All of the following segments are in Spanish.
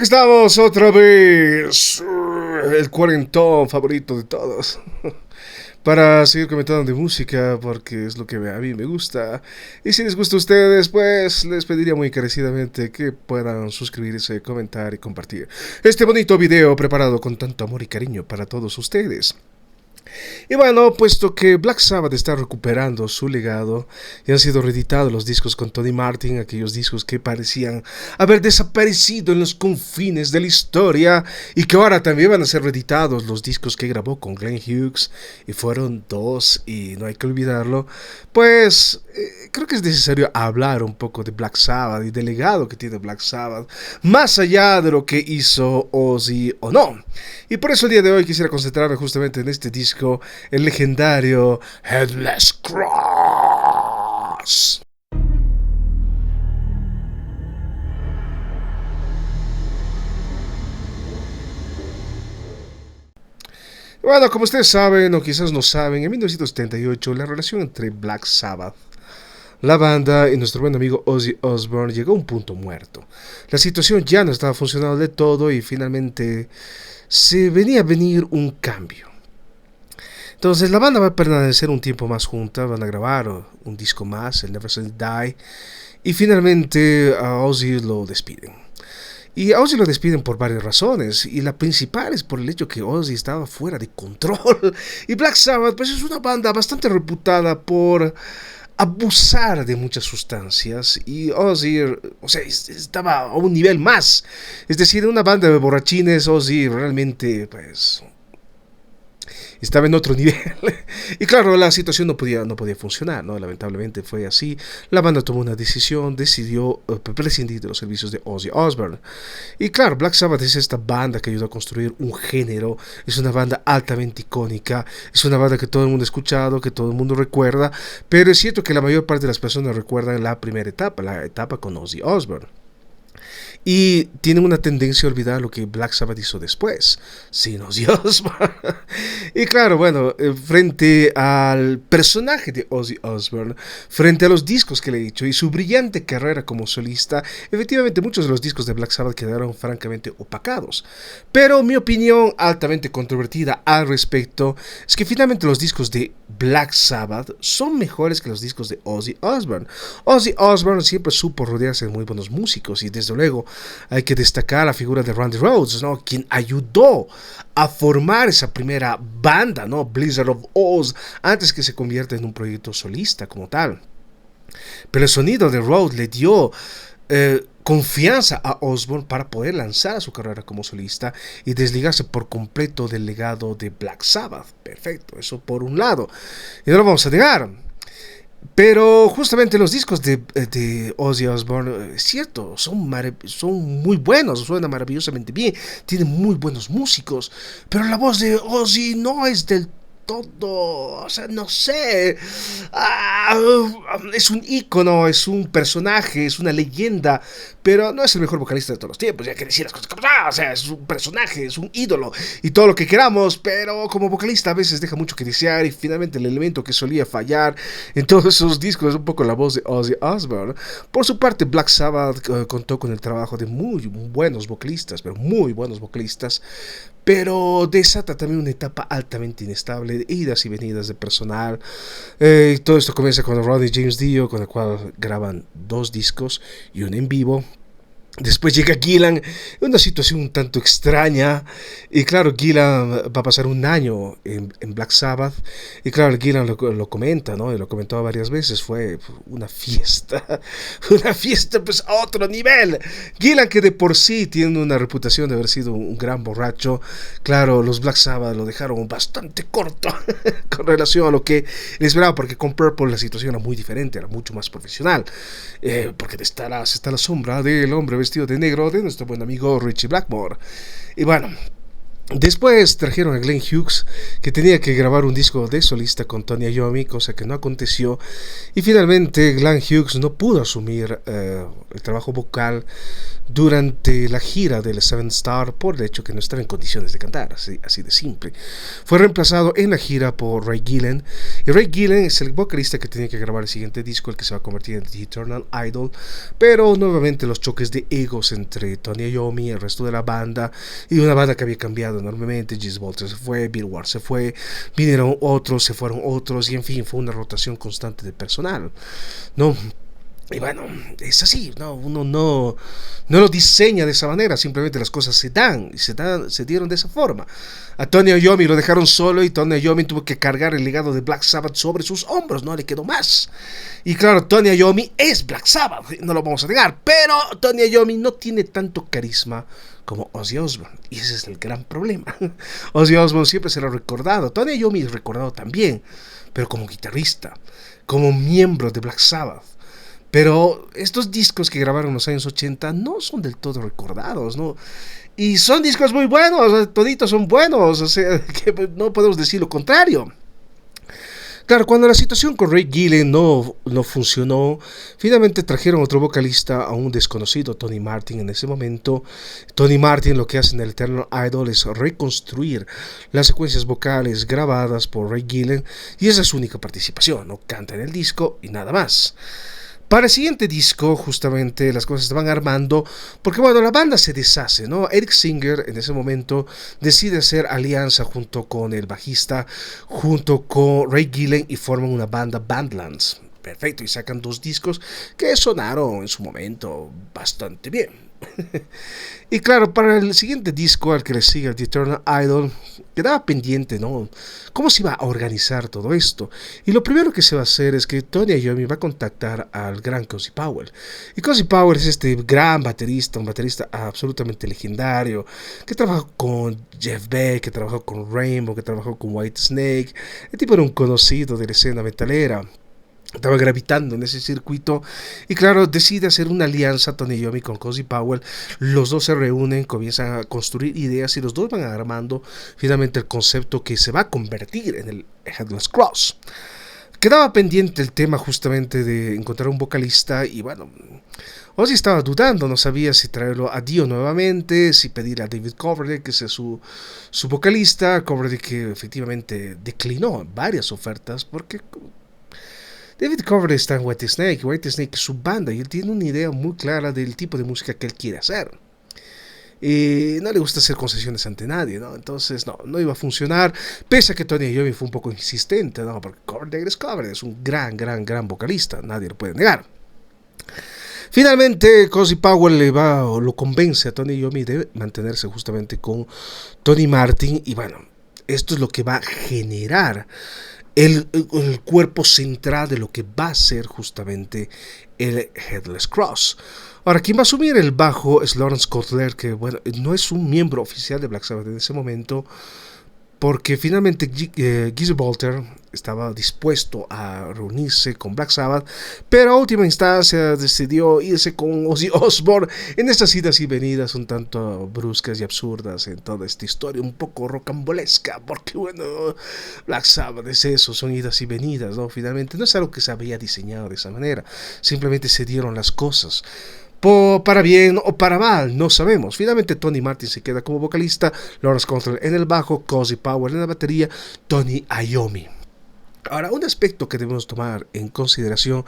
Aquí estamos otra vez, el cuarentón favorito de todos, para seguir comentando de música, porque es lo que a mí me gusta. Y si les gusta a ustedes, pues les pediría muy encarecidamente que puedan suscribirse, comentar y compartir este bonito video preparado con tanto amor y cariño para todos ustedes. Y bueno, puesto que Black Sabbath está recuperando su legado y han sido reeditados los discos con Tony Martin, aquellos discos que parecían haber desaparecido en los confines de la historia y que ahora también van a ser reeditados los discos que grabó con Glenn Hughes, y fueron dos y no hay que olvidarlo, pues creo que es necesario hablar un poco de Black Sabbath y del legado que tiene Black Sabbath, más allá de lo que hizo Ozzy o no. Y por eso el día de hoy quisiera concentrarme justamente en este disco, el legendario Headless Cross. Bueno, como ustedes saben o quizás no saben, en 1978 la relación entre Black Sabbath, la banda, y nuestro buen amigo Ozzy Osbourne llegó a un punto muerto. La situación ya no estaba funcionando de todo y finalmente se venía a venir un cambio. Entonces la banda va a permanecer un tiempo más junta, van a grabar un disco más, el Never Say Die, y finalmente a Ozzy lo despiden. Y a Ozzy lo despiden por varias razones, y la principal es por el hecho que Ozzy estaba fuera de control. Y Black Sabbath pues es una banda bastante reputada por abusar de muchas sustancias, y Ozzy, o sea, estaba a un nivel más. Es decir, una banda de borrachines, Ozzy realmente pues estaba en otro nivel. Y claro, la situación no podía funcionar, ¿no? Lamentablemente fue así. La banda tomó una decisión, decidió prescindir de los servicios de Ozzy Osbourne. Y claro, Black Sabbath es esta banda que ayudó a construir un género, es una banda altamente icónica, es una banda que todo el mundo ha escuchado, que todo el mundo recuerda, pero es cierto que la mayor parte de las personas recuerdan la primera etapa, la etapa con Ozzy Osbourne. Y tienen una tendencia a olvidar lo que Black Sabbath hizo después, sin Ozzy Osbourne. Y claro, bueno, frente al personaje de Ozzy Osbourne, frente a los discos que le he hecho y su brillante carrera como solista, efectivamente muchos de los discos de Black Sabbath quedaron francamente opacados. Pero mi opinión altamente controvertida al respecto es que finalmente los discos de Black Sabbath son mejores que los discos de Ozzy Osbourne. Ozzy Osbourne siempre supo rodearse de muy buenos músicos, y desde luego hay que destacar la figura de Randy Rhoads, ¿no? Quien ayudó a formar esa primera banda, ¿no? Blizzard of Oz, antes que se convierta en un proyecto solista como tal. Pero el sonido de Rhoads le dio confianza a Osbourne para poder lanzar su carrera como solista y desligarse por completo del legado de Black Sabbath. Perfecto, eso por un lado. Y no lo vamos a negar. Pero justamente los discos de Ozzy Osbourne, es cierto, son muy buenos, suenan maravillosamente bien, tienen muy buenos músicos, pero la voz de Ozzy no es del todo, o sea, no sé, es un ícono, es un personaje, es una leyenda, pero no es el mejor vocalista de todos los tiempos, ya que decir las cosas como o sea, es un personaje, es un ídolo y todo lo que queramos, pero como vocalista a veces deja mucho que desear, y finalmente el elemento que solía fallar en todos esos discos es un poco la voz de Ozzy Osbourne. Por su parte, Black Sabbath contó con el trabajo de muy buenos vocalistas, pero muy buenos vocalistas, pero desata también una etapa altamente inestable de idas y venidas de personal. Todo esto comienza con Ronnie James Dio, con el cual graban dos discos y uno en vivo. Después llega Gillan, una situación un tanto extraña, y claro, Gillan va a pasar un año en Black Sabbath, y claro, Gillan lo comenta, ¿no? Y lo comentó varias veces, fue una fiesta pues a otro nivel. Gillan, que de por sí tiene una reputación de haber sido un gran borracho, claro, los Black Sabbath lo dejaron bastante corto con relación a lo que les esperaba, porque con Purple la situación era muy diferente, era mucho más profesional, porque está la sombra del hombre vestido de negro de nuestro buen amigo Richie Blackmore. Y bueno, Después trajeron a Glenn Hughes, que tenía que grabar un disco de solista con Tony Iommi, cosa que no aconteció. Y finalmente Glenn Hughes no pudo asumir el trabajo vocal durante la gira del Seven Star por el hecho que no estaba en condiciones de cantar, así de simple. Fue reemplazado en la gira por Ray Gillen, y Ray Gillen es el vocalista que tenía que grabar el siguiente disco, el que se va a convertir en The Eternal Idol, pero nuevamente los choques de egos entre Tony Iommi y el resto de la banda, y una banda que había cambiado enormemente. Giz Walter se fue, Bill Ward se fue, vinieron otros, se fueron otros, y en fin, fue una rotación constante de personal, ¿no? Y bueno, es así, ¿no? Uno no lo diseña de esa manera, simplemente las cosas se dan, y se dieron de esa forma. A Tony Iommi lo dejaron solo y Tony Iommi tuvo que cargar el legado de Black Sabbath sobre sus hombros, no le quedó más. Y claro, Tony Iommi es Black Sabbath, no lo vamos a negar, pero Tony Iommi no tiene tanto carisma como Ozzy Osbourne, y ese es el gran problema. Ozzy Osbourne siempre será recordado, Tony Iommi es recordado también, pero como guitarrista, como miembro de Black Sabbath. Pero estos discos que grabaron en los años 80 no son del todo recordados, ¿no? Y son discos muy buenos, toditos son buenos, o sea, que no podemos decir lo contrario. Claro, cuando la situación con Ray Gillen no funcionó, finalmente trajeron otro vocalista, a un desconocido Tony Martin en ese momento. Tony Martin lo que hace en el Eternal Idol es reconstruir las secuencias vocales grabadas por Ray Gillen, y esa es su única participación, no canta en el disco y nada más. Para el siguiente disco, justamente, las cosas se van armando, porque bueno, la banda se deshace, ¿no? Eric Singer en ese momento decide hacer alianza junto con el bajista, junto con Ray Gillen, y forman una banda, Badlands. Perfecto, y sacan 2 discos que sonaron en su momento bastante bien. Y claro, para el siguiente disco, al que le sigue, el The Eternal Idol, quedaba pendiente, ¿no? ¿Cómo se iba a organizar todo esto? Y lo primero que se va a hacer es que Tony Iommi va a contactar al gran Cozy Powell. Y Cozy Powell es este gran baterista, un baterista absolutamente legendario, que trabajó con Jeff Beck, que trabajó con Rainbow, que trabajó con Whitesnake. El tipo era un conocido de la escena metalera. Estaba gravitando en ese circuito, y claro, decide hacer una alianza Tony Iommi con Cozy Powell. Los dos se reúnen, comienzan a construir ideas, y los dos van armando finalmente el concepto que se va a convertir en el Headless Cross. Quedaba pendiente el tema justamente de encontrar un vocalista, y bueno, Ozzy estaba dudando, no sabía si traerlo a Dio nuevamente, si pedir a David Coverdale que sea su vocalista. Coverdale, que efectivamente declinó varias ofertas, porque David Coverdale está en Whitesnake. Whitesnake es su banda, y él tiene una idea muy clara del tipo de música que él quiere hacer. Y no le gusta hacer concesiones ante nadie, ¿no? Entonces no iba a funcionar, pese a que Tony Iommi fue un poco insistente, ¿no? Porque Coverdale es un gran vocalista, nadie lo puede negar. Finalmente, Cozy Powell lo convence a Tony Iommi de mantenerse justamente con Tony Martin, y bueno, esto es lo que va a generar el cuerpo central de lo que va a ser justamente el Headless Cross. Ahora, quien va a asumir el bajo es Lawrence Cutler, que bueno, no es un miembro oficial de Black Sabbath en ese momento, porque finalmente Giz Walter estaba dispuesto a reunirse con Black Sabbath, pero a última instancia decidió irse con Ozzy Osbourne en estas idas y venidas un tanto bruscas y absurdas en toda esta historia, un poco rocambolesca, porque bueno, Black Sabbath es eso, son idas y venidas, ¿no? Finalmente no es algo que se había diseñado de esa manera, simplemente se dieron las cosas. Para bien o para mal, no sabemos. Finalmente Tony Martin se queda como vocalista, Lawrence Cutler en el bajo, Cozy Powell en la batería, Tony Iommi. Ahora, un aspecto que debemos tomar en consideración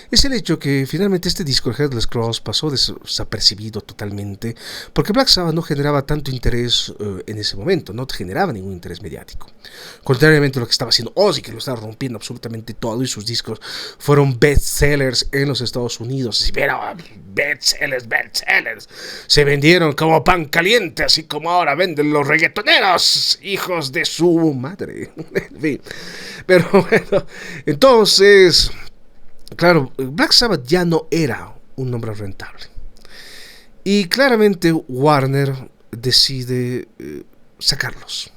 es el hecho que finalmente este disco, el Headless Cross, pasó desapercibido totalmente, porque Black Sabbath no generaba tanto interés en ese momento, no generaba ningún interés mediático. Contrariamente a lo que estaba haciendo Ozzy, que lo estaba rompiendo absolutamente todo, y sus discos fueron bestsellers en los Estados Unidos. Si pero bestsellers, se vendieron como pan caliente, así como ahora venden los reggaetoneros, hijos de su madre. En fin. Pero bueno, entonces, claro, Black Sabbath ya no era un nombre rentable. Y claramente Warner decide sacarlos.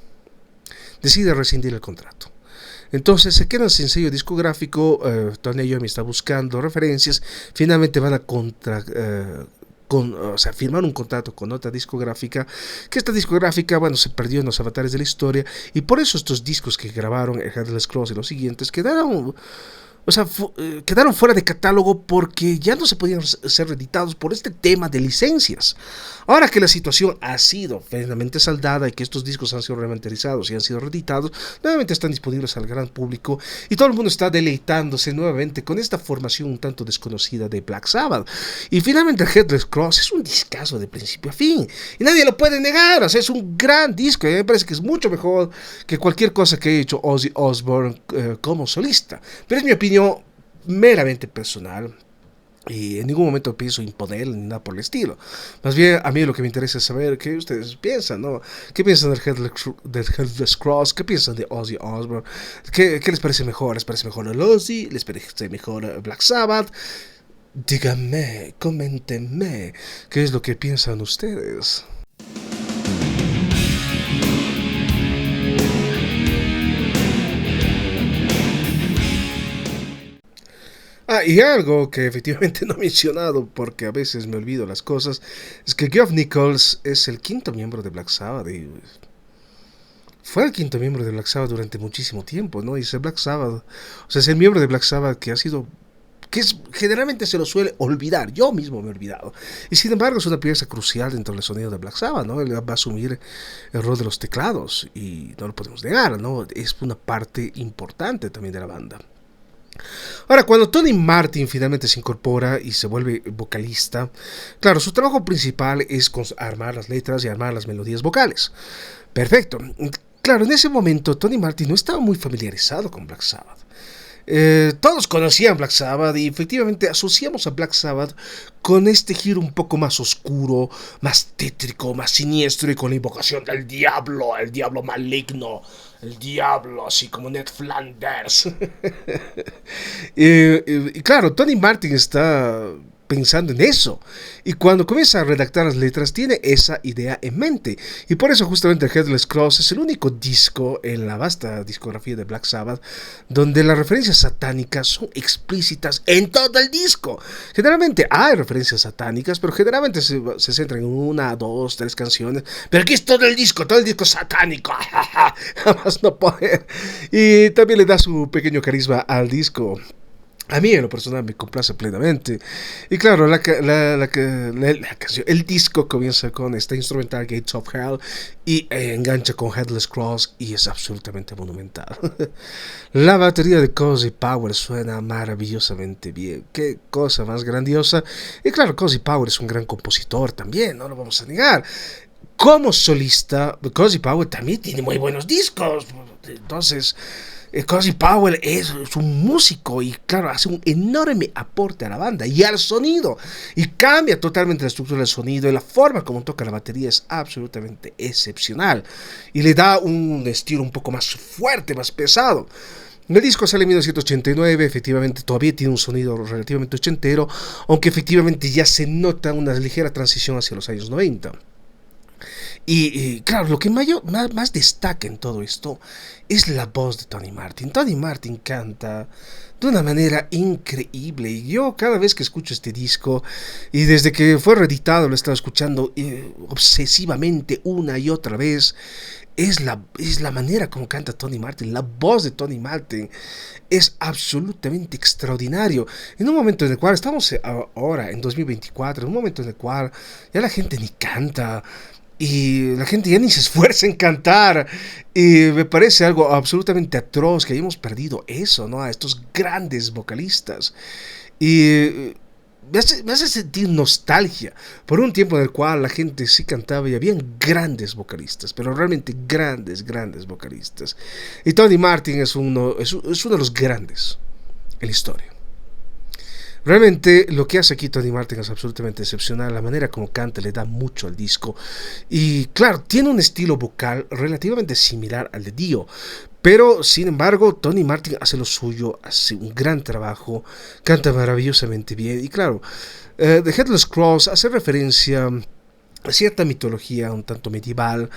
Decide rescindir el contrato. Entonces se quedan sin sello discográfico. Tony Iommi está buscando referencias. Finalmente van a firmaron un contrato con otra discográfica, que esta discográfica, bueno, se perdió en los avatares de la historia, y por eso estos discos que grabaron, el Headless Cross y los siguientes, quedaron fuera de catálogo porque ya no se podían ser reeditados por este tema de licencias. Ahora que la situación ha sido plenamente saldada y que estos discos han sido remasterizados y han sido reeditados, nuevamente están disponibles al gran público y todo el mundo está deleitándose nuevamente con esta formación un tanto desconocida de Black Sabbath. Y finalmente el Headless Cross es un discazo de principio a fin y nadie lo puede negar. O sea, es un gran disco y me parece que es mucho mejor que cualquier cosa que haya hecho Ozzy Osbourne como solista. Pero es mi opinión meramente personal y en ningún momento pienso imponer ni nada por el estilo. Más bien, a mí lo que me interesa es saber qué ustedes piensan, ¿no? ¿Qué piensan del Headless Cross? ¿Qué piensan de Ozzy Osbourne? ¿Qué les parece mejor? ¿Les parece mejor el Ozzy? ¿Les parece mejor Black Sabbath? Díganme, coméntenme, ¿qué es lo que piensan ustedes? Y algo que efectivamente no he mencionado, porque a veces me olvido las cosas, es que Geoff Nichols es el quinto miembro de Black Sabbath. Y fue el quinto miembro de Black Sabbath durante muchísimo tiempo, ¿no? Y es el Black Sabbath, o sea, es el miembro de Black Sabbath que ha sido... generalmente se lo suele olvidar, yo mismo me he olvidado. Y sin embargo es una pieza crucial dentro del sonido de Black Sabbath, ¿no? Él va a asumir el rol de los teclados y no lo podemos negar, ¿no? Es una parte importante también de la banda. Ahora, cuando Tony Martin finalmente se incorpora y se vuelve vocalista, claro, su trabajo principal es armar las letras y armar las melodías vocales. Perfecto. Claro, en ese momento Tony Martin no estaba muy familiarizado con Black Sabbath. Todos conocían Black Sabbath y efectivamente asociamos a Black Sabbath con este giro un poco más oscuro, más tétrico, más siniestro y con la invocación del diablo, el diablo maligno, el diablo, así como Ned Flanders. y claro, Tony Martin está pensando en eso y cuando comienza a redactar las letras tiene esa idea en mente y por eso justamente el Headless Cross es el único disco en la vasta discografía de Black Sabbath donde las referencias satánicas son explícitas en todo el disco. Generalmente hay referencias satánicas, pero generalmente se centran en una, dos, tres canciones, pero aquí es todo el disco satánico. Jamás no poder. Y también le da su pequeño carisma al disco. A mí en lo personal me complace plenamente. Y claro, la canción, el disco comienza con esta instrumental Gates of Hell y engancha con Headless Cross y es absolutamente monumental. La batería de Cozy Powell suena maravillosamente bien. Qué cosa más grandiosa. Y claro, Cozy Powell es un gran compositor también, no lo vamos a negar. Como solista, Cozy Powell también tiene muy buenos discos. Entonces... Cozy Powell es un músico y claro, hace un enorme aporte a la banda y al sonido y cambia totalmente la estructura del sonido y la forma como toca la batería es absolutamente excepcional y le da un estilo un poco más fuerte, más pesado. El disco sale en 1989, efectivamente todavía tiene un sonido relativamente ochentero, aunque efectivamente ya se nota una ligera transición hacia los años 90. Y claro, lo que más destaca en todo esto es la voz de Tony Martin. Tony Martin canta de una manera increíble. Y yo cada vez que escucho este disco, y desde que fue reeditado lo he estado escuchando obsesivamente una y otra vez, es la manera como canta Tony Martin. La voz de Tony Martin es absolutamente extraordinario. En un momento en el cual estamos ahora, en 2024, en un momento en el cual ya la gente ni canta. Y la gente ya ni se esfuerza en cantar. Y me parece algo absolutamente atroz que hayamos perdido eso, ¿no? A estos grandes vocalistas. Y me hace sentir nostalgia por un tiempo en el cual la gente sí cantaba y habían grandes vocalistas, pero realmente grandes vocalistas. Y Tony Martin es uno de los grandes en la historia. Realmente lo que hace aquí Tony Martin es absolutamente excepcional. La manera como canta le da mucho al disco. Y claro, tiene un estilo vocal relativamente similar al de Dio. Pero sin embargo, Tony Martin hace lo suyo, hace un gran trabajo, canta maravillosamente bien. Y claro, The Headless Cross hace referencia a cierta mitología un tanto medieval,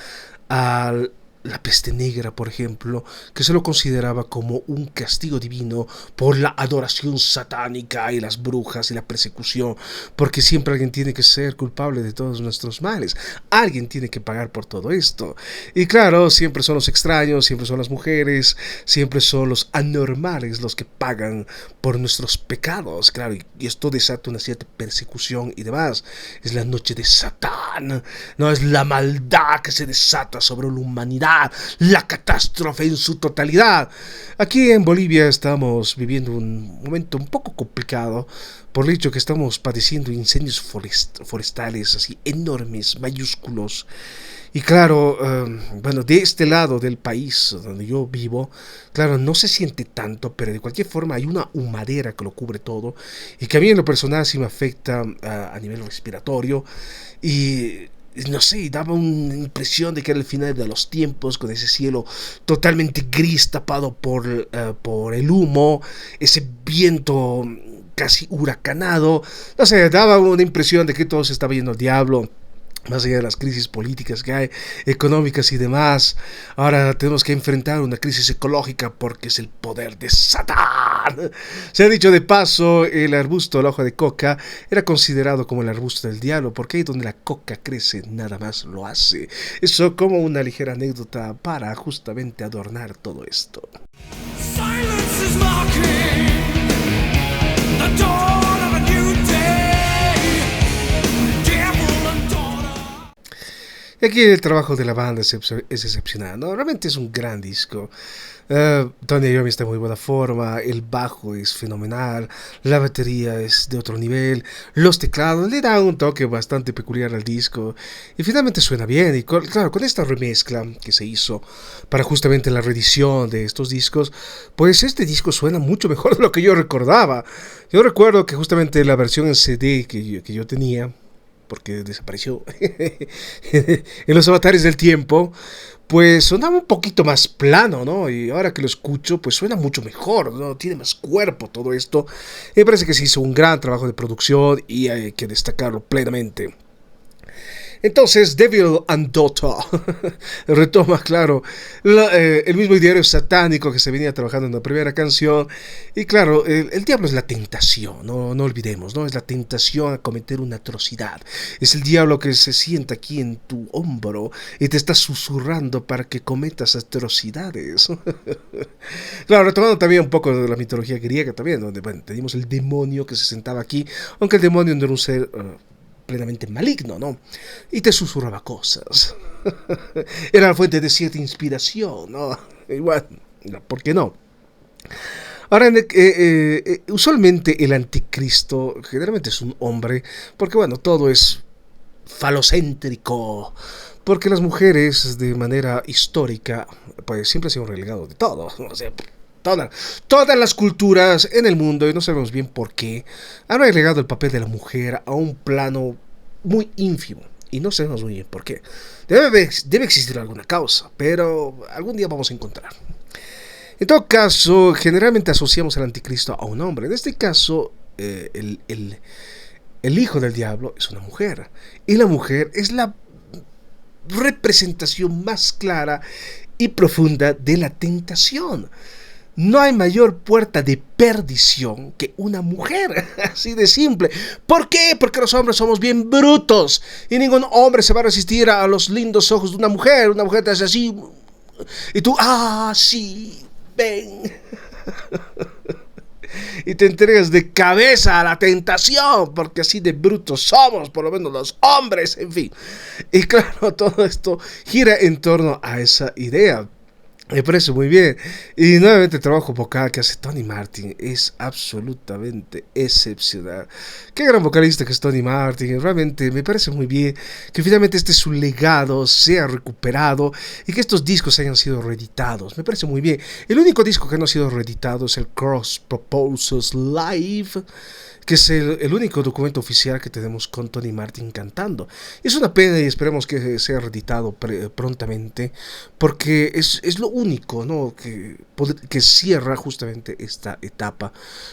al la peste negra, por ejemplo, que se lo consideraba como un castigo divino por la adoración satánica y las brujas y la persecución, porque siempre alguien tiene que ser culpable de todos nuestros males, alguien tiene que pagar por todo esto. Y claro, siempre son los extraños, siempre son las mujeres, siempre son los anormales los que pagan por nuestros pecados, claro, y esto desata una cierta persecución y demás. Es la noche de Satán, no es la maldad que se desata sobre la humanidad, la catástrofe en su totalidad. Aquí en Bolivia estamos viviendo un momento un poco complicado por el hecho que estamos padeciendo incendios forestales así enormes, mayúsculos. Y claro, bueno, de este lado del país donde yo vivo, claro, no se siente tanto, pero de cualquier forma hay una humareda que lo cubre todo y que a mí en lo personal sí me afecta a nivel respiratorio y no sé, daba una impresión de que era el final de los tiempos, con ese cielo totalmente gris tapado por el humo, ese viento casi huracanado, no sé, daba una impresión de que todo se estaba yendo al diablo. Más allá de las crisis políticas que hay, económicas y demás, ahora tenemos que enfrentar una crisis ecológica porque es el poder de Satán. Se ha dicho de paso, el arbusto, la hoja de coca, era considerado como el arbusto del diablo, porque ahí donde la coca crece, nada más lo hace. Eso como una ligera anécdota para justamente adornar todo esto. Silence is mocking the dawn of a new day. Y aquí el trabajo de la banda es excepcional, ¿no? Realmente es un gran disco. Tony Iommi está en muy buena forma, el bajo es fenomenal, la batería es de otro nivel, los teclados le dan un toque bastante peculiar al disco y finalmente suena bien. Y claro, con esta remezcla que se hizo para justamente la reedición de estos discos, pues este disco suena mucho mejor de lo que yo recordaba. Yo recuerdo que justamente la versión en CD que yo tenía, porque desapareció en los avatares del tiempo, pues sonaba un poquito más plano, ¿no? Y ahora que lo escucho, pues suena mucho mejor, ¿no? Tiene más cuerpo todo esto. Me parece que se hizo un gran trabajo de producción y hay que destacarlo plenamente. Entonces, Devil and Daughter retoma, claro, el mismo ideario satánico que se venía trabajando en la primera canción. Y claro, el diablo es la tentación, no olvidemos, ¿no? Es la tentación a cometer una atrocidad. Es el diablo que se sienta aquí en tu hombro y te está susurrando para que cometas atrocidades. Claro, retomando también un poco de la mitología griega también, donde, bueno, teníamos el demonio que se sentaba aquí, aunque el demonio no era un ser plenamente maligno, ¿no? Y te susurraba cosas. Era la fuente de cierta inspiración, ¿no? Igual, ¿por qué no? Ahora, usualmente el anticristo generalmente es un hombre, porque bueno, todo es falocéntrico, porque las mujeres de manera histórica pues siempre se han relegado de todo, o sea, todas las culturas en el mundo, y no sabemos bien por qué, han relegado el papel de la mujer a un plano muy ínfimo. Y no sabemos muy bien por qué. Debe existir alguna causa, pero algún día vamos a encontrar. En todo caso, generalmente asociamos al anticristo a un hombre. En este caso, el hijo del diablo es una mujer. Y la mujer es la representación más clara y profunda de la tentación. No hay mayor puerta de perdición que una mujer, así de simple. ¿Por qué? Porque los hombres somos bien brutos y ningún hombre se va a resistir a los lindos ojos de una mujer. Una mujer te hace así y tú, sí, ven. Y te entregas de cabeza a la tentación, porque así de brutos somos, por lo menos los hombres, en fin. Y claro, todo esto gira en torno a esa idea. Me parece muy bien. Y nuevamente el trabajo vocal que hace Tony Martin es absolutamente excepcional. Qué gran vocalista que es Tony Martin. Realmente me parece muy bien que finalmente su legado sea recuperado y que estos discos hayan sido reeditados. Me parece muy bien. El único disco que no ha sido reeditado es el Cross Proposals Live, que es el único documento oficial que tenemos con Tony Martin cantando. Es una pena y esperemos que sea reeditado prontamente, porque es lo único, ¿no?, que cierra justamente esta etapa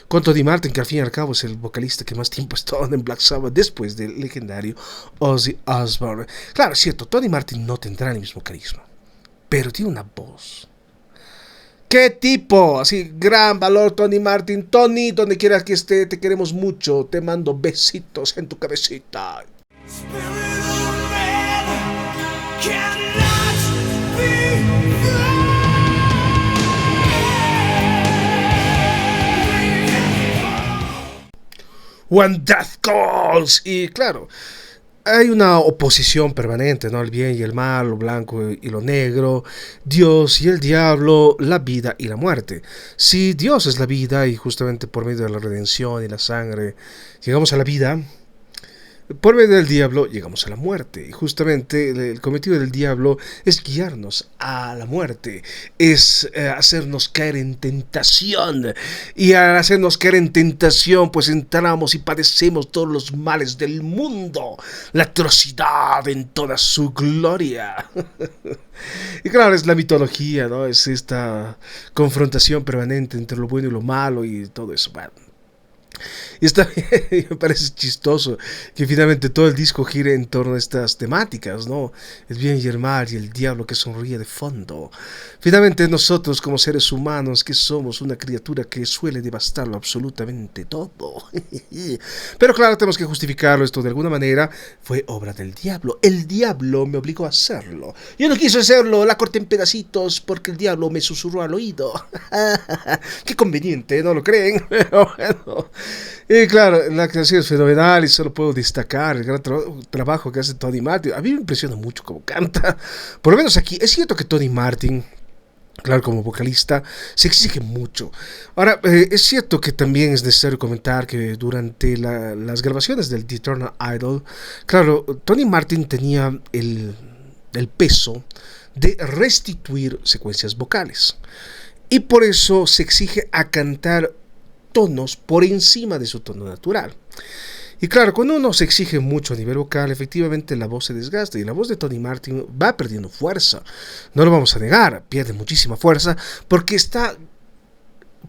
con Tony Martin, que al fin y al cabo es el vocalista que más tiempo ha estado en Black Sabbath después del legendario Ozzy Osbourne. Claro, es cierto, Tony Martin no tendrá el mismo carisma. pero tiene una voz. ¿Qué tipo? Así, gran valor, Tony Martin. Tony, donde quieras que esté, te queremos mucho. Te mando besitos en tu cabecita. When Death Calls. Y claro, hay una oposición permanente, ¿no? El bien y el mal, lo blanco y lo negro, Dios y el diablo, la vida y la muerte. Si Dios es la vida y justamente por medio de la redención y la sangre llegamos a la vida, por medio del diablo llegamos a la muerte. Y justamente el cometido del diablo es guiarnos a la muerte, es hacernos caer en tentación. Y al hacernos caer en tentación, pues entramos y padecemos todos los males del mundo, la atrocidad en toda su gloria. Y claro, es la mitología, ¿no? Es esta confrontación permanente entre lo bueno y lo malo y todo eso. Bueno, y está bien, me parece chistoso que finalmente todo el disco gire en torno a estas temáticas, ¿no? El bien y el mal y el diablo que sonríe de fondo. Finalmente nosotros como seres humanos que somos una criatura que suele devastarlo absolutamente todo. Pero claro, tenemos que justificarlo, esto de alguna manera fue obra del diablo. El diablo me obligó a hacerlo. Yo no quise hacerlo, la corté en pedacitos porque el diablo me susurró al oído. Qué conveniente, ¿no lo creen? Pero bueno. Y claro, la canción es fenomenal y solo puedo destacar el gran trabajo que hace Tony Martin. A mí me impresiona mucho cómo canta. Por lo menos aquí, es cierto que Tony Martin, claro, como vocalista, se exige mucho. Ahora, es cierto que también es necesario comentar que durante las grabaciones del The Eternal Idol, claro, Tony Martin tenía el peso de restituir secuencias vocales. Y por eso se exige a cantar tonos por encima de su tono natural. Y claro, cuando uno se exige mucho a nivel vocal, efectivamente la voz se desgasta y la voz de Tony Martin va perdiendo fuerza. No lo vamos a negar, pierde muchísima fuerza porque está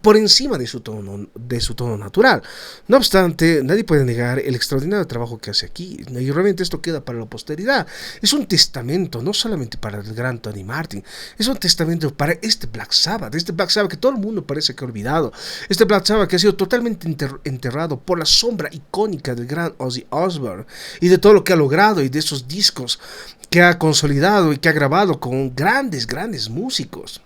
por encima de su tono natural. No obstante, nadie puede negar el extraordinario trabajo que hace aquí, y realmente esto queda para la posteridad. Es un testamento no solamente para el gran Tony Martin, es un testamento para este Black Sabbath que todo el mundo parece que ha olvidado, este Black Sabbath que ha sido totalmente enterrado por la sombra icónica del gran Ozzy Osbourne y de todo lo que ha logrado y de esos discos que ha consolidado y que ha grabado con grandes músicos.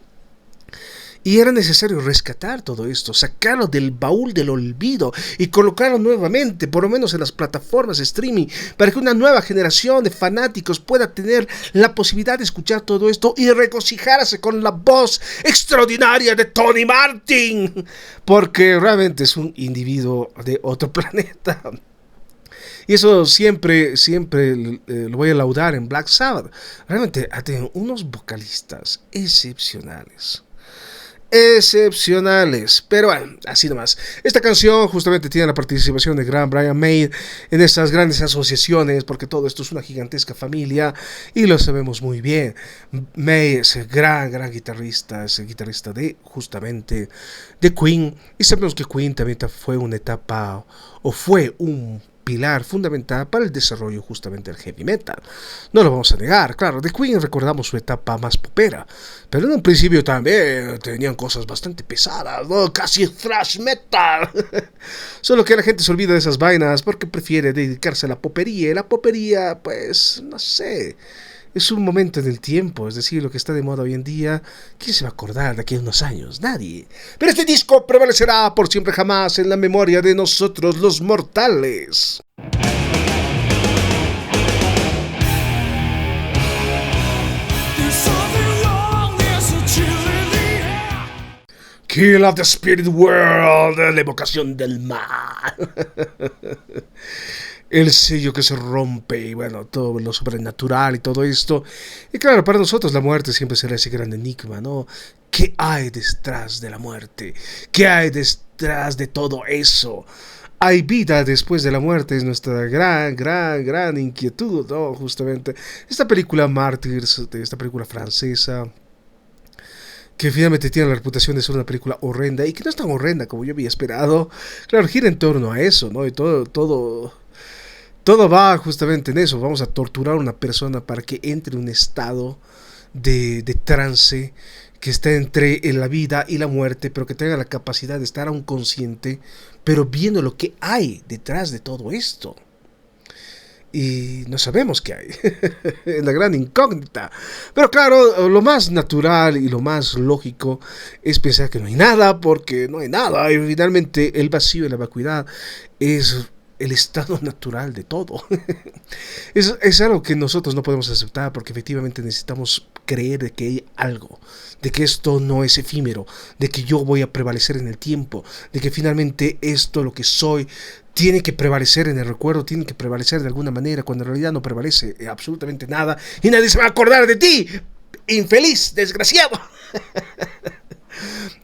Y era necesario rescatar todo esto, sacarlo del baúl del olvido y colocarlo nuevamente, por lo menos en las plataformas de streaming, para que una nueva generación de fanáticos pueda tener la posibilidad de escuchar todo esto y regocijarse con la voz extraordinaria de Tony Martin, porque realmente es un individuo de otro planeta. Y eso siempre lo voy a laudar en Black Sabbath. Realmente tienen unos vocalistas excepcionales. Pero bueno, así nomás. Esta canción justamente tiene la participación de gran Brian May en estas grandes asociaciones, porque todo esto es una gigantesca familia y lo sabemos muy bien. May es el gran guitarrista, es el guitarrista de justamente de Queen, y sabemos que Queen también fue una etapa o fue un pilar fundamental para el desarrollo justamente del heavy metal. No lo vamos a negar, claro, de Queen recordamos su etapa más popera, pero en un principio también tenían cosas bastante pesadas, ¿no? Casi thrash metal. Solo que la gente se olvida de esas vainas porque prefiere dedicarse a la popería, y la popería, pues, no sé, es un momento en el tiempo, es decir, lo que está de moda hoy en día, ¿quién se va a acordar de aquí a unos años? Nadie. Pero este disco prevalecerá por siempre jamás en la memoria de nosotros los mortales. Kill of the Spirit World, la evocación del mal. El sello que se rompe y bueno, todo lo sobrenatural y todo esto. Y claro, para nosotros la muerte siempre será ese gran enigma, ¿no? ¿Qué hay detrás de la muerte? ¿Qué hay detrás de todo eso? ¿Hay vida después de la muerte? Es nuestra gran inquietud, ¿no? Justamente esta película Mártires, esta película francesa, que finalmente tiene la reputación de ser una película horrenda y que no es tan horrenda como yo había esperado. Claro, gira en torno a eso, ¿no? Y todo va justamente en eso. Vamos a torturar a una persona para que entre en un estado de trance, que está entre la vida y la muerte, pero que tenga la capacidad de estar aún consciente, pero viendo lo que hay detrás de todo esto. Y no sabemos qué hay. Es la gran incógnita. Pero claro, lo más natural y lo más lógico es pensar que no hay nada, porque no hay nada. Y finalmente el vacío y la vacuidad es el estado natural de todo. Es algo que nosotros no podemos aceptar, porque efectivamente necesitamos creer de que hay algo, de que esto no es efímero, de que yo voy a prevalecer en el tiempo, de que finalmente esto, lo que soy, tiene que prevalecer en el recuerdo, tiene que prevalecer de alguna manera, cuando en realidad no prevalece absolutamente nada y nadie se va a acordar de ti, infeliz, desgraciado.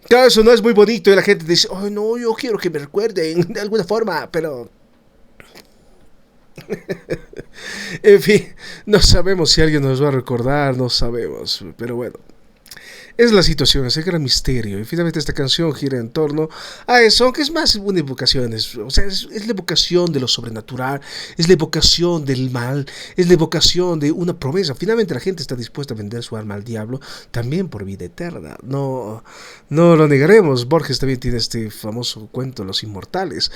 Claro, eso no es muy bonito y la gente dice, oh no, yo quiero que me recuerden de alguna forma, pero en fin, no sabemos si alguien nos va a recordar, no sabemos, pero bueno. Es la situación, es el gran misterio. Y finalmente esta canción gira en torno a eso, aunque es más una evocación. O sea, es la evocación de lo sobrenatural, es la evocación del mal, es la evocación de una promesa. Finalmente la gente está dispuesta a vender su alma al diablo también por vida eterna. No, no lo negaremos. Borges también tiene este famoso cuento, Los Inmortales,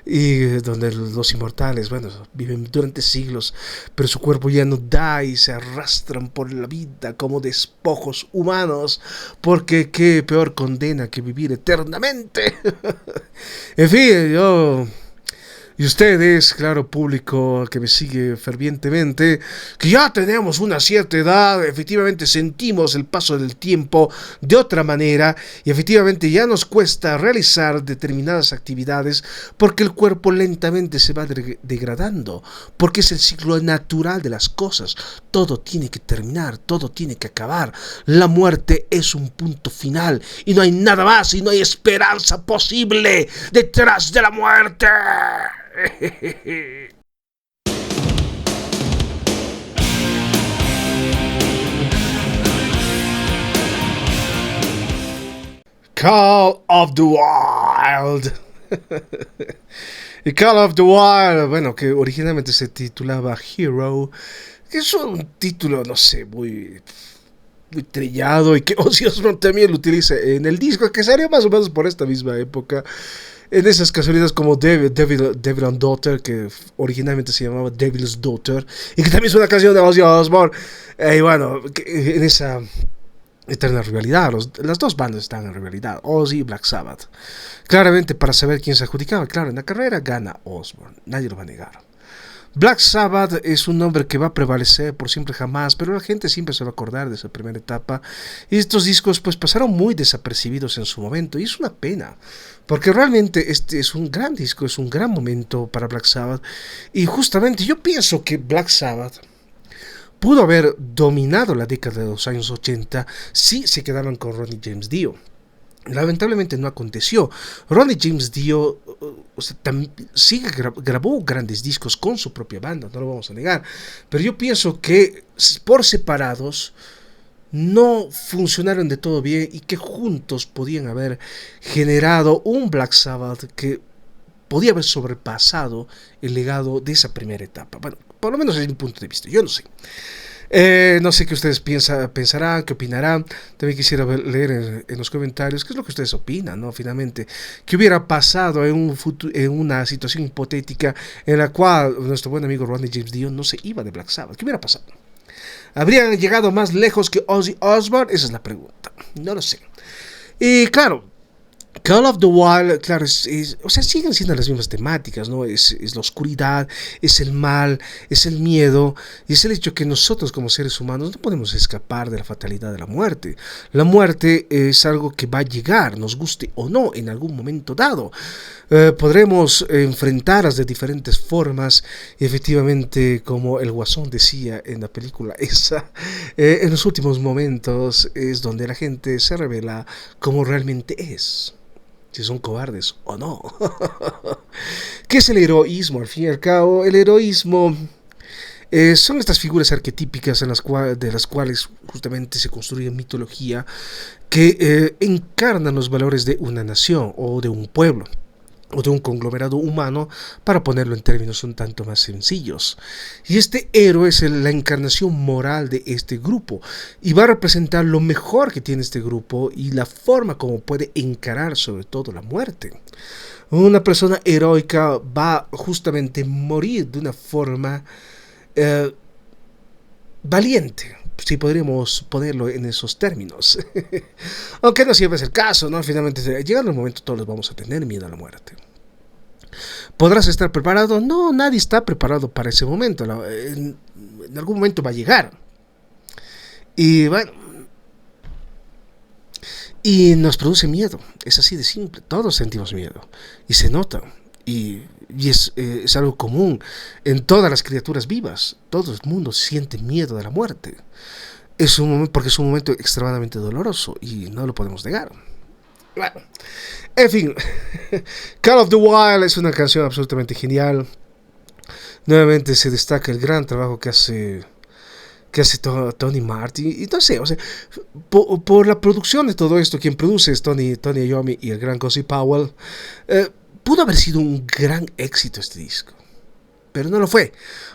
y donde los inmortales, bueno, viven durante siglos, pero su cuerpo ya no da y se arrastran por la vida como despojos humanos. Porque qué peor condena que vivir eternamente. En fin, yo y ustedes, claro, público que me sigue fervientemente, que ya tenemos una cierta edad, efectivamente sentimos el paso del tiempo de otra manera y efectivamente ya nos cuesta realizar determinadas actividades porque el cuerpo lentamente se va degradando, porque es el ciclo natural de las cosas. Todo tiene que terminar, todo tiene que acabar. La muerte es un punto final y no hay nada más y no hay esperanza posible detrás de la muerte. Call of the Wild. Y Call of the Wild, bueno, que originalmente se titulaba Hero, que es un título, no sé, muy trillado y que Ozzy Osbourne también lo utiliza en el disco que salió más o menos por esta misma época. En esas casualidades como Devil and Daughter, que originalmente se llamaba Devil's Daughter, y que también es una canción de Ozzy Osbourne. Y bueno, en esa eterna rivalidad, las dos bandas están en rivalidad, Ozzy y Black Sabbath. Claramente para saber quién se adjudicaba, claro, en la carrera gana Osbourne, nadie lo va a negar. Black Sabbath es un nombre que va a prevalecer por siempre jamás, pero la gente siempre se va a acordar de esa primera etapa y estos discos pues pasaron muy desapercibidos en su momento y es una pena, porque realmente este es un gran disco, es un gran momento para Black Sabbath y justamente yo pienso que Black Sabbath pudo haber dominado la década de los años 80 si se quedaban con Ronnie James Dio. Lamentablemente no aconteció. Ronnie James Dio sí grabó grandes discos con su propia banda, no lo vamos a negar, pero yo pienso que por separados no funcionaron de todo bien y que juntos podían haber generado un Black Sabbath que podía haber sobrepasado el legado de esa primera etapa. Bueno, por lo menos desde mi punto de vista, yo no sé. No sé qué ustedes pensarán, qué opinarán. También quisiera leer en los comentarios qué es lo que ustedes opinan, ¿no? Finalmente, qué hubiera pasado en una situación hipotética en la cual nuestro buen amigo Ronnie James Dio no se iba de Black Sabbath. ¿Qué hubiera pasado? ¿Habrían llegado más lejos que Ozzy Osbourne? Esa es la pregunta. No lo sé. Y claro, Call of the Wild, claro, o sea, siguen siendo las mismas temáticas, ¿no? Es la oscuridad, es el mal, es el miedo, y es el hecho que nosotros como seres humanos no podemos escapar de la fatalidad de la muerte. La muerte es algo que va a llegar, nos guste o no, en algún momento dado. Podremos enfrentarlas de diferentes formas, y efectivamente, como el Guasón decía en la película esa, en los últimos momentos es donde la gente se revela como realmente es. Si son cobardes o no. ¿Qué es el heroísmo? Al fin y al cabo, el heroísmo son estas figuras arquetípicas de las cuales justamente se construye mitología que encarnan los valores de una nación o de un pueblo. o de un conglomerado humano, para ponerlo en términos un tanto más sencillos. Y este héroe es la encarnación moral de este grupo y va a representar lo mejor que tiene este grupo y la forma como puede encarar sobre todo la muerte. Una persona heroica va justamente a morir de una forma valiente, si podríamos ponerlo en esos términos. Aunque no siempre es el caso, ¿no? Finalmente, llegando el momento, todos vamos a tener miedo a la muerte. ¿Podrás estar preparado? No, nadie está preparado para ese momento. En algún momento va a llegar. Y bueno, y nos produce miedo. Es así de simple. Todos sentimos miedo. Y se nota. Y es algo común en todas las criaturas vivas. Todo el mundo siente miedo de la muerte. Porque es un momento extremadamente doloroso y no lo podemos negar. Bueno, en fin, Call of the Wild es una canción absolutamente genial. Nuevamente se destaca el gran trabajo que hace Tony Martin. Y no sé, o sea, por la producción de todo esto, quien produce es Tony Iommi y el gran Gussie Powell. Pudo haber sido un gran éxito este disco, pero no lo fue.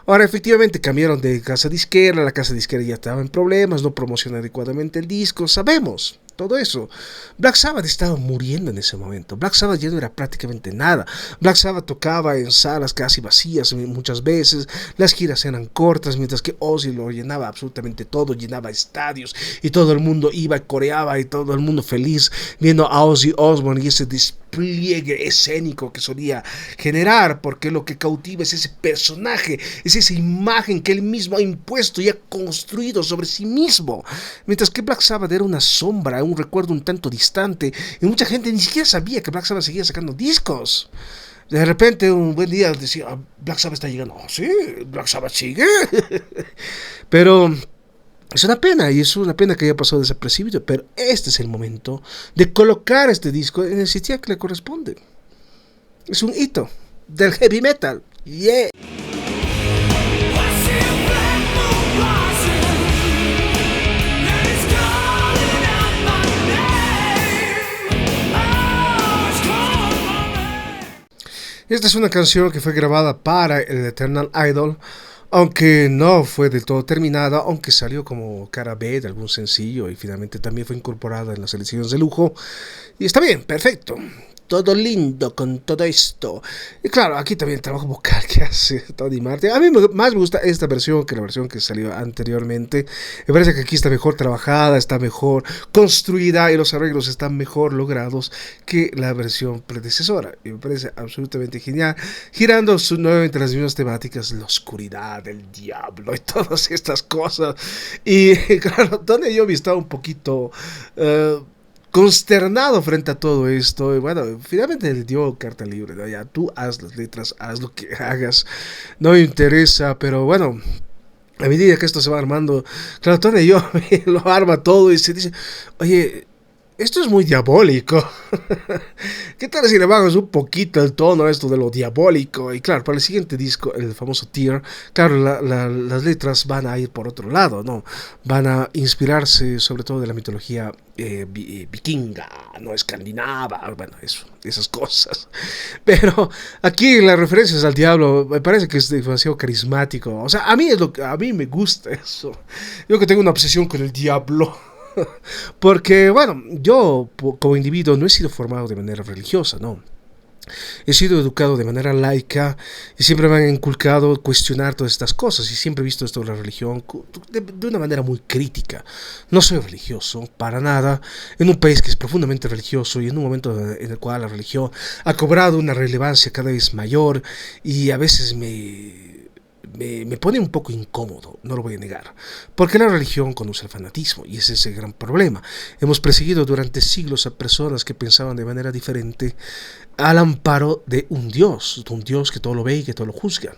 Ahora, efectivamente, cambiaron de casa disquera, la casa disquera ya estaba en problemas, no promociona adecuadamente el disco, sabemos todo eso. Black Sabbath estaba muriendo en ese momento. Black Sabbath ya no era prácticamente nada. Black Sabbath tocaba en salas casi vacías muchas veces, las giras eran cortas, mientras que Ozzy lo llenaba absolutamente todo, llenaba estadios y todo el mundo iba y coreaba y todo el mundo feliz viendo a Ozzy Osbourne y ese despliegue escénico que solía generar, porque lo que cautiva es ese personaje, es esa imagen que él mismo ha impuesto y ha construido sobre sí mismo, mientras que Black Sabbath era una sombra, un recuerdo un tanto distante, y mucha gente ni siquiera sabía que Black Sabbath seguía sacando discos. De repente un buen día decía, Black Sabbath está llegando. Oh, sí, Black Sabbath sigue. Pero es una pena, y es una pena que haya pasado desapercibido, pero este es el momento de colocar este disco en el sitio que le corresponde. Es un hito del heavy metal. Yeah. Esta es una canción que fue grabada para el Eternal Idol, aunque no fue del todo terminada, aunque salió como cara B de algún sencillo y finalmente también fue incorporada en las selecciones de lujo. Y está bien, perfecto. Todo lindo con todo esto. Y claro, aquí también el trabajo vocal que hace Tony Martin. A mí más me gusta esta versión que la versión que salió anteriormente. Me parece que aquí está mejor trabajada, está mejor construida y los arreglos están mejor logrados que la versión predecesora. Y me parece absolutamente genial. Girando nuevamente las mismas temáticas, la oscuridad, el diablo y todas estas cosas. Y claro, Tony Iommi estaba un poquito consternado frente a todo esto. Y bueno, finalmente le dio carta libre, ¿no? Ya tú haz las letras, haz lo que hagas, no me interesa. Pero bueno, a medida que esto se va armando, claro, Tony y yo lo arma todo y se dice, oye, esto es muy diabólico. ¿Qué tal si le bajamos un poquito el tono a esto de lo diabólico? Y claro, para el siguiente disco, el famoso Tear, claro, las letras van a ir por otro lado, ¿no? Van a inspirarse sobre todo de la mitología vikinga, no escandinava, bueno, esas cosas. Pero aquí las referencias al diablo me parece que es demasiado carismático. O sea, a mí me gusta eso. Yo que tengo una obsesión con el diablo. Porque, bueno, yo como individuo no he sido formado de manera religiosa, no. He sido educado de manera laica y siempre me han inculcado cuestionar todas estas cosas y siempre he visto esto de la religión de una manera muy crítica. No soy religioso, para nada, en un país que es profundamente religioso y en un momento en el cual la religión ha cobrado una relevancia cada vez mayor y a veces me pone un poco incómodo, no lo voy a negar, porque la religión conduce al fanatismo y ese es el gran problema. Hemos perseguido durante siglos a personas que pensaban de manera diferente al amparo de un Dios que todo lo ve y que todo lo juzga,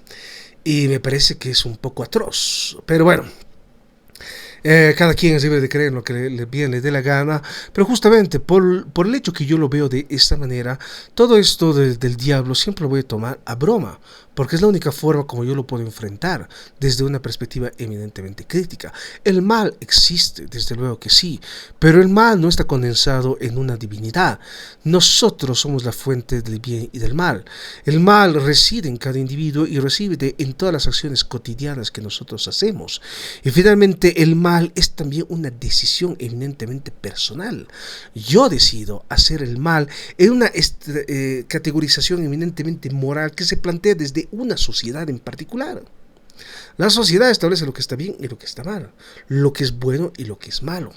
y me parece que es un poco atroz, pero bueno. Cada quien es libre de creer en lo que bien le dé la gana, pero justamente por el hecho que yo lo veo de esta manera, todo esto del diablo siempre lo voy a tomar a broma, porque es la única forma como yo lo puedo enfrentar, desde una perspectiva eminentemente crítica. El mal existe, desde luego que sí, pero el mal no está condensado en una divinidad. Nosotros somos la fuente del bien y del mal. El mal reside en cada individuo y reside en todas las acciones cotidianas que nosotros hacemos. Y finalmente el mal es también una decisión eminentemente personal. Yo decido hacer el mal en una categorización eminentemente moral que se plantea desde una sociedad en particular. La sociedad establece lo que está bien y lo que está mal, lo que es bueno y lo que es malo.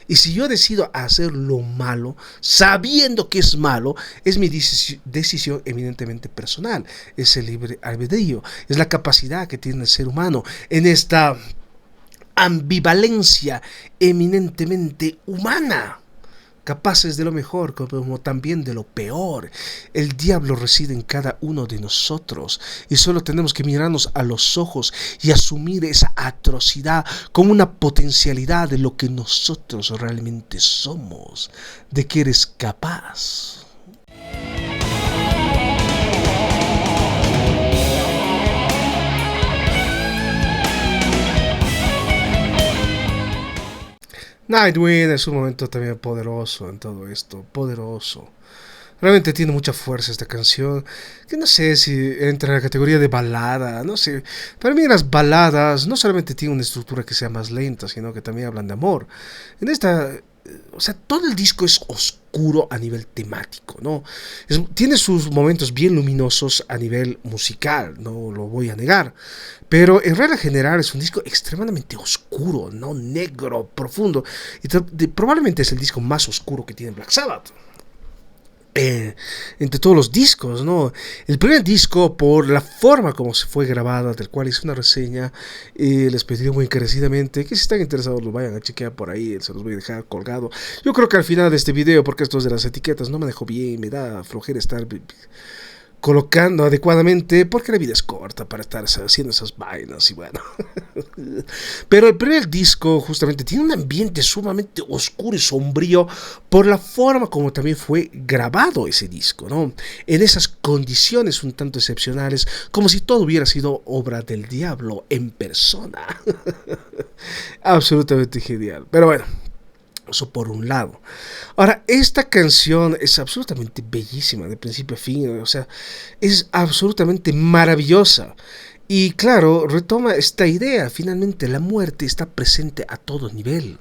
Y si yo decido hacer lo malo, sabiendo que es malo, es mi decisión eminentemente personal, es el libre albedrío, es la capacidad que tiene el ser humano en esta ambivalencia eminentemente humana, capaces de lo mejor como también de lo peor. El diablo reside en cada uno de nosotros y solo tenemos que mirarnos a los ojos y asumir esa atrocidad como una potencialidad de lo que nosotros realmente somos, de que eres capaz. Nightwing es un momento también poderoso en todo esto, poderoso. Realmente tiene mucha fuerza esta canción, que no sé si entra en la categoría de balada, no sé. Para mí las baladas no solamente tienen una estructura que sea más lenta, sino que también hablan de amor. En esta, o sea, todo el disco es oscuro a nivel temático, ¿no? Tiene sus momentos bien luminosos a nivel musical, no lo voy a negar. Pero en regla general es un disco extremadamente oscuro, no negro, profundo. Y probablemente es el disco más oscuro que tiene Black Sabbath. Entre todos los discos, ¿no? El primer disco, por la forma como se fue grabada, del cual hice una reseña, les pediría muy encarecidamente que si están interesados lo vayan a chequear por ahí, se los voy a dejar colgado. Yo creo que al final de este video, porque esto es de las etiquetas, no me dejo bien, me da flojera estar colocando adecuadamente, porque la vida es corta para estar haciendo esas vainas y bueno. Pero el primer disco justamente tiene un ambiente sumamente oscuro y sombrío por la forma como también fue grabado ese disco, ¿no? En esas condiciones un tanto excepcionales, como si todo hubiera sido obra del diablo en persona. Absolutamente genial. Pero bueno, eso por un lado. Ahora, esta canción es absolutamente bellísima de principio a fin, o sea, es absolutamente maravillosa. Y claro, retoma esta idea, finalmente la muerte está presente a todo nivel.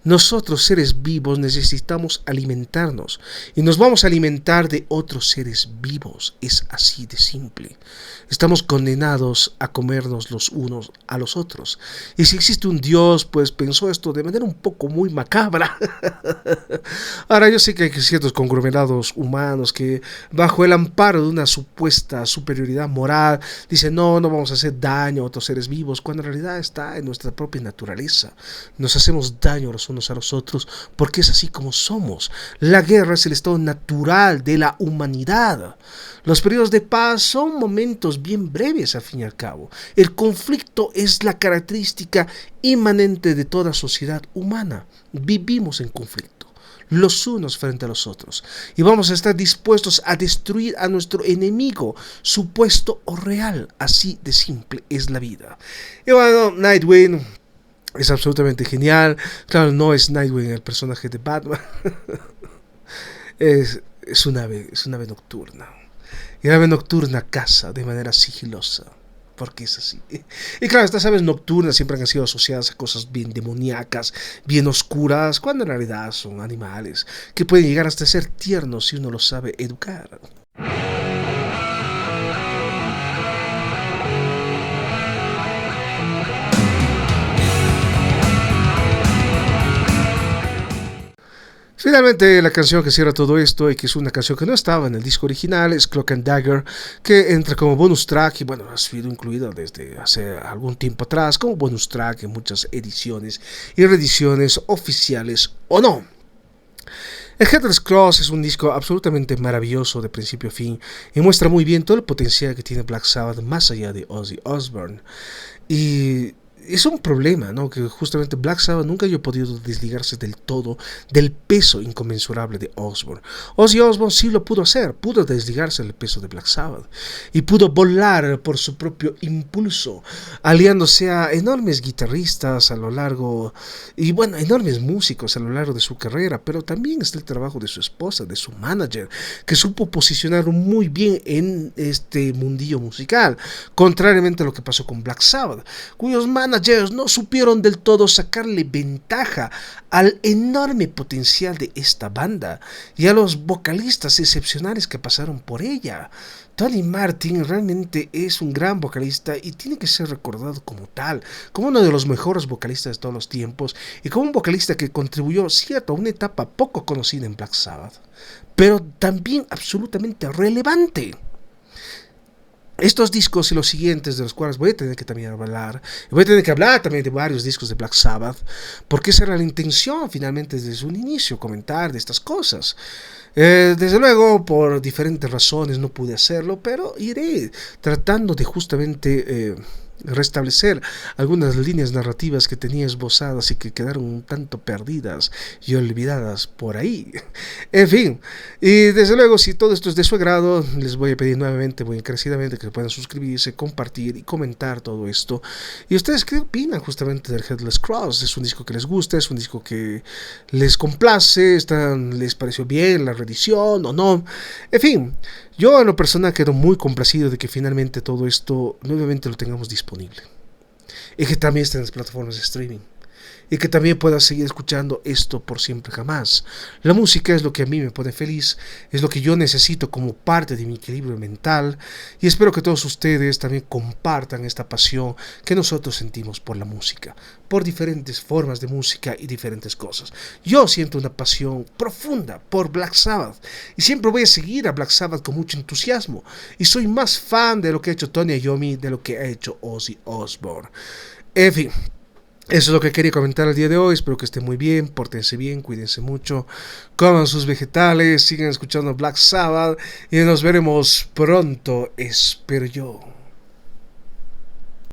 Nosotros, seres vivos, necesitamos alimentarnos y nos vamos a alimentar de otros seres vivos. Es así de simple. Estamos condenados a comernos los unos a los otros. Y si existe un Dios, pues pensó esto de manera un poco muy macabra. Ahora, yo sé que hay ciertos conglomerados humanos que, bajo el amparo de una supuesta superioridad moral, dicen no vamos a hacer daño a otros seres vivos, cuando en realidad está en nuestra propia naturaleza. Nos hacemos daño a los unos a los otros porque es así como somos. La guerra es el estado natural de la humanidad. Los periodos de paz son momentos bien breves al fin y al cabo. El conflicto es la característica inmanente de toda sociedad humana. Vivimos en conflicto, los unos frente a los otros, y vamos a estar dispuestos a destruir a nuestro enemigo, supuesto o real. Así de simple es la vida. Y bueno, Nightwing es absolutamente genial. Claro, no es Nightwing el personaje de Batman. es un ave nocturna. Y la ave nocturna caza de manera sigilosa, porque es así. Y claro, estas aves nocturnas siempre han sido asociadas a cosas bien demoníacas, bien oscuras, cuando en realidad son animales que pueden llegar hasta ser tiernos si uno los sabe educar. Finalmente, la canción que cierra todo esto y que es una canción que no estaba en el disco original es Cloak and Dagger, que entra como bonus track y bueno, ha sido incluida desde hace algún tiempo atrás como bonus track en muchas ediciones y reediciones oficiales o no. El Headless Cross es un disco absolutamente maravilloso de principio a fin y muestra muy bien todo el potencial que tiene Black Sabbath más allá de Ozzy Osbourne. Y es un problema, ¿no? Que justamente Black Sabbath nunca haya podido desligarse del todo del peso inconmensurable de Osbourne. Ozzy Osbourne sí lo pudo hacer, pudo desligarse del peso de Black Sabbath y pudo volar por su propio impulso, aliándose a enormes guitarristas a lo largo, y bueno, enormes músicos a lo largo de su carrera, pero también está el trabajo de su esposa, de su manager, que supo posicionar muy bien en este mundillo musical, contrariamente a lo que pasó con Black Sabbath, cuyos managers no supieron del todo sacarle ventaja al enorme potencial de esta banda y a los vocalistas excepcionales que pasaron por ella. Tony Martin realmente es un gran vocalista y tiene que ser recordado como tal, como uno de los mejores vocalistas de todos los tiempos y como un vocalista que contribuyó, cierto, a una etapa poco conocida en Black Sabbath, pero también absolutamente relevante. Estos discos y los siguientes, de los cuales voy a tener que también hablar, voy a tener que hablar también de varios discos de Black Sabbath, porque esa era la intención finalmente desde un inicio, comentar de estas cosas. Desde luego, por diferentes razones no pude hacerlo, pero iré tratando de justamente restablecer algunas líneas narrativas que tenía esbozadas y que quedaron un tanto perdidas y olvidadas por ahí. En fin, y desde luego, si todo esto es de su agrado, les voy a pedir nuevamente, muy encarecidamente, que puedan suscribirse, compartir y comentar todo esto. ¿Y ustedes qué opinan justamente del Headless Cross? ¿Es un disco que les gusta? ¿Es un disco que les complace? ¿Les pareció bien la reedición o no? En fin, yo en lo personal quedo muy complacido de que finalmente todo esto nuevamente lo tengamos disponible. Y que también esté en las plataformas de streaming. Y que también pueda seguir escuchando esto por siempre jamás. La música es lo que a mí me pone feliz, es lo que yo necesito como parte de mi equilibrio mental, y espero que todos ustedes también compartan esta pasión que nosotros sentimos por la música, por diferentes formas de música y diferentes cosas. Yo siento una pasión profunda por Black Sabbath, y siempre voy a seguir a Black Sabbath con mucho entusiasmo, y soy más fan de lo que ha hecho Tony Iommi de lo que ha hecho Ozzy Osbourne. En fin, eso es lo que quería comentar el día de hoy. Espero que estén muy bien, pórtense bien, cuídense mucho, coman sus vegetales, sigan escuchando Black Sabbath y nos veremos pronto, espero yo.